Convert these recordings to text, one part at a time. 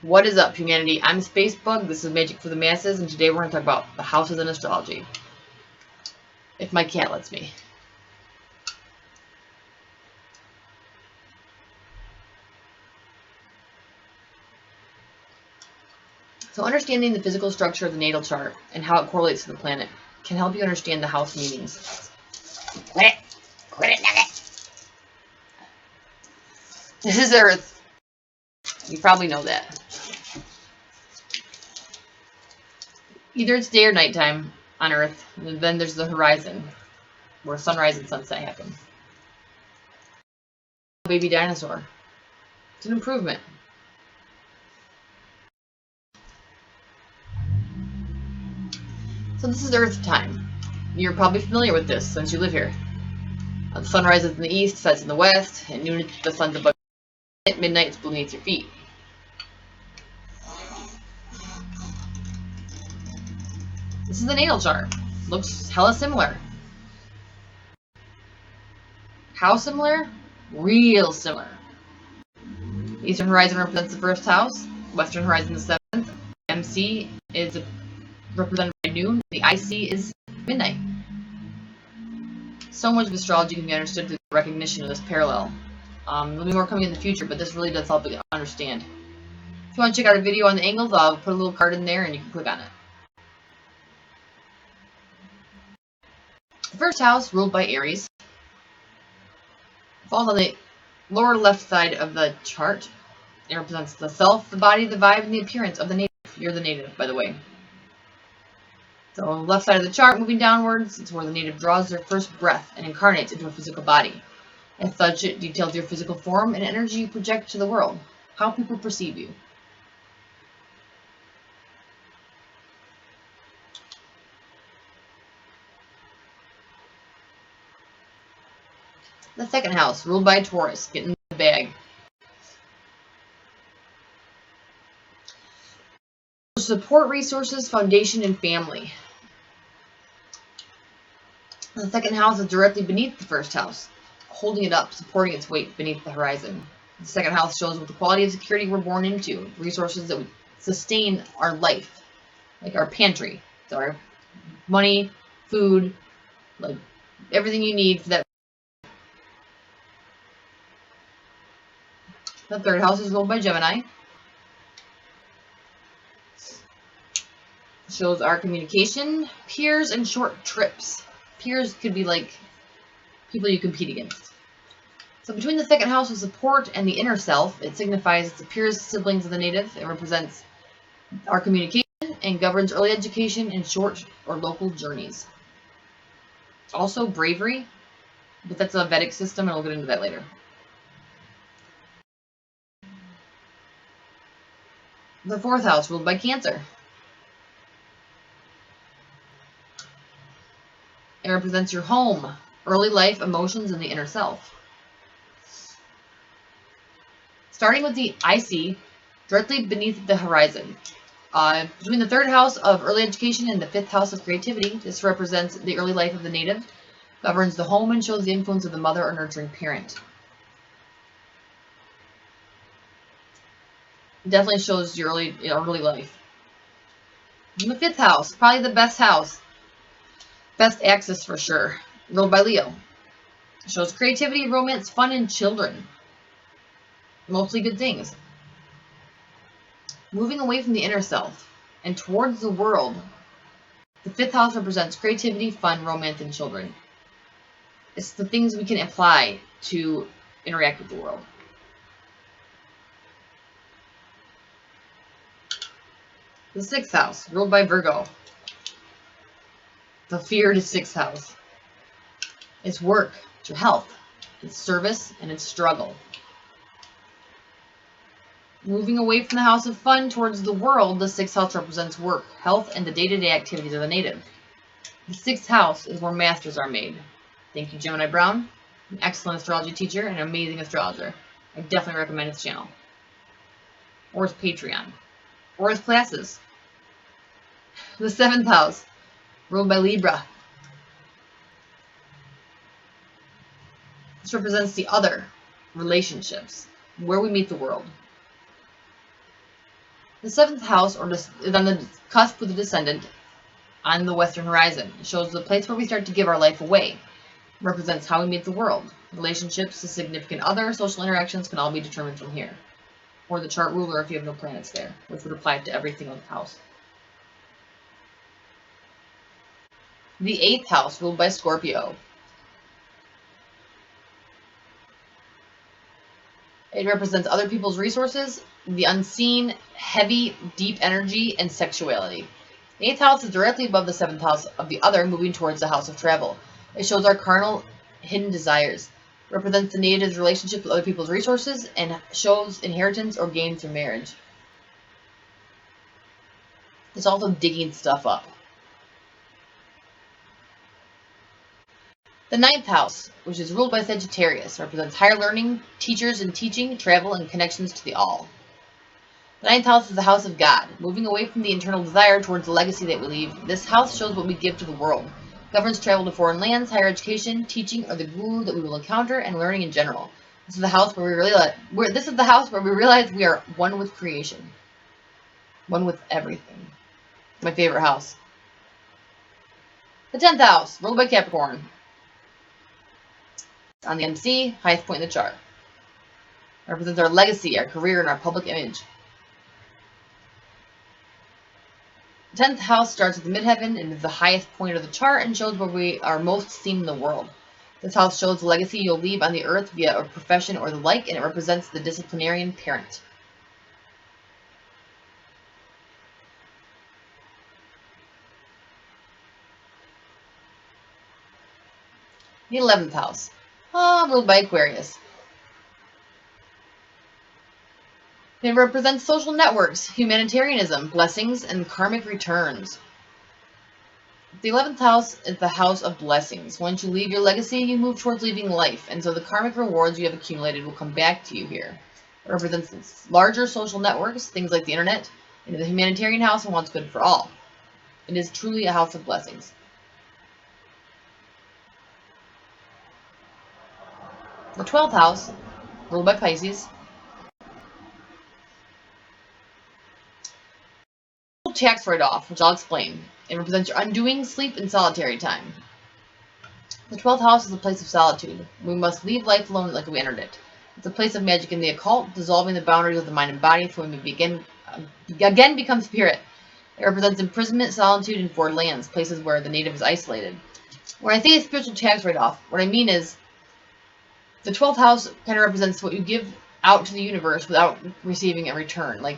What is up, humanity? I'm Spacebug. This is Magic for the Masses, and today we're going to talk about the houses in astrology. If my cat lets me. So understanding the physical structure of the natal chart and how it correlates to the planet can help you understand the house meanings. Quit it, Nugget! This is Earth. You probably know that. Either it's day or nighttime on Earth, and then there's the horizon, where sunrise and sunset happen. Baby dinosaur. It's an improvement. So this is Earth time. You're probably familiar with this since you live here. The sun rises in the east, sets in the west, at noon the sun's above, at midnight it's beneath your feet. This is the natal chart. Looks hella similar. How similar? Real similar. Eastern horizon represents the first house, western horizon the seventh, MC is represented by noon, the IC is midnight. So much of astrology can be understood through the recognition of this parallel. There'll be more coming in the future, but this really does help you understand. If you want to check out a video on the angles, I'll put a little card in there and you can click on it. The first house, ruled by Aries, falls on the lower left side of the chart. It represents the self, the body, the vibe, and the appearance of the native. You're the native, by the way. So on the left side of the chart, moving downwards, it's where the native draws their first breath and incarnates into a physical body. As such, it details your physical form and energy you project to the world, how people perceive you. The second house, ruled by Taurus, get in the bag. Support resources, foundation, and family. The second house is directly beneath the first house, holding it up, supporting its weight beneath the horizon. The second house shows what the quality of security we're born into, resources that would sustain our life, like our pantry, so our money, food, like everything you need for that. The third house is ruled by Gemini. Shows our communication, peers, and short trips. Peers could be like people you compete against. So between the second house of support and the inner self, it signifies the peers, siblings of the native. It represents our communication and governs early education and short or local journeys. Also bravery, but that's a Vedic system, and we'll get into that later. The fourth house, ruled by Cancer. It represents your home, early life, emotions, and the inner self. Starting with the IC, directly beneath the horizon. Between the third house of early education and the fifth house of creativity, this represents the early life of the native, governs the home, and shows the influence of the mother or nurturing parent. It definitely shows your early life. And the fifth house, probably the best house. Best axis for sure. Ruled by Leo. It shows creativity, romance, fun, and children. Mostly good things. Moving away from the inner self and towards the world, the fifth house represents creativity, fun, romance, and children. It's the things we can apply to interact with the world. The sixth house, ruled by Virgo. The feared sixth house. It's work, it's your health, it's service, and it's struggle. Moving away from the house of fun towards the world, the sixth house represents work, health, and the day-to-day activities of the native. The sixth house is where masters are made. Thank you, Gemini Brown, an excellent astrology teacher and an amazing astrologer. I definitely recommend his channel. Or his Patreon. Or his classes. The seventh house, ruled by Libra. This represents the other, relationships, where we meet the world. The 7th house is on the cusp with the Descendant on the western horizon. It shows the place where we start to give our life away. It represents how we meet the world. Relationships, a significant other, social interactions can all be determined from here. Or the chart ruler if you have no planets there, which would apply to every single house. The 8th house, ruled by Scorpio. It represents other people's resources, the unseen, heavy, deep energy, and sexuality. The 8th house is directly above the 7th house of the other, moving towards the house of travel. It shows our carnal, hidden desires. It represents the native's relationship with other people's resources, and shows inheritance or gain through marriage. It's also digging stuff up. The 9th house, which is ruled by Sagittarius, represents higher learning, teachers and teaching, travel, and connections to the all. The 9th house is the house of God, moving away from the internal desire towards the legacy that we leave. This house shows what we give to the world. It governs travel to foreign lands, higher education, teaching, or the guru that we will encounter, and learning in general. This is the house where we realize we are one with creation, one with everything. My favorite house. The 10th house, ruled by Capricorn. On the MC, highest point in the chart. It represents our legacy, our career, and our public image. The 10th house starts at the midheaven and is the highest point of the chart and shows where we are most seen in the world. This house shows the legacy you'll leave on the earth via a profession or the like, and it represents the disciplinarian parent. The 11th house, ruled by Aquarius. It represents social networks, humanitarianism, blessings, and karmic returns. The 11th house is the house of blessings. Once you leave your legacy, you move towards leaving life, and so the karmic rewards you have accumulated will come back to you here. It represents larger social networks, things like the internet, and the humanitarian house and wants good for all. It is truly a house of blessings. The 12th house, ruled by Pisces, tax write-off, which I'll explain. It represents your undoing, sleep, and solitary time. The 12th house is a place of solitude. We must leave life alone like we entered it. It's a place of magic in the occult, dissolving the boundaries of the mind and body so we may again become spirit. It represents imprisonment, solitude, and foreign lands, places where the native is isolated. When I say spiritual tax write-off, what I mean is the 12th house kind of represents what you give out to the universe without receiving a return. Like,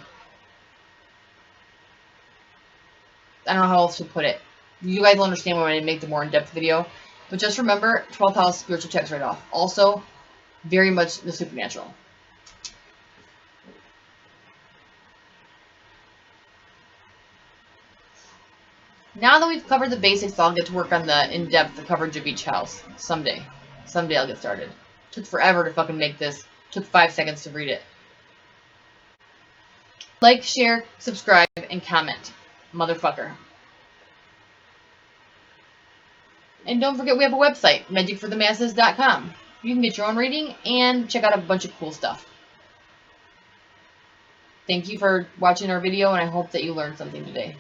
I don't know how else to put it. You guys will understand when I make the more in-depth video. But just remember, 12th house, spiritual tax write-off. Also, very much the supernatural. Now that we've covered the basics, I'll get to work on the in-depth coverage of each house. Someday. Someday I'll get started. Took forever to fucking make this. Took 5 seconds to read it. Like, share, subscribe, and comment. Motherfucker. And don't forget we have a website, magikforthemasses.com. You can get your own reading and check out a bunch of cool stuff. Thank you for watching our video, and I hope that you learned something today.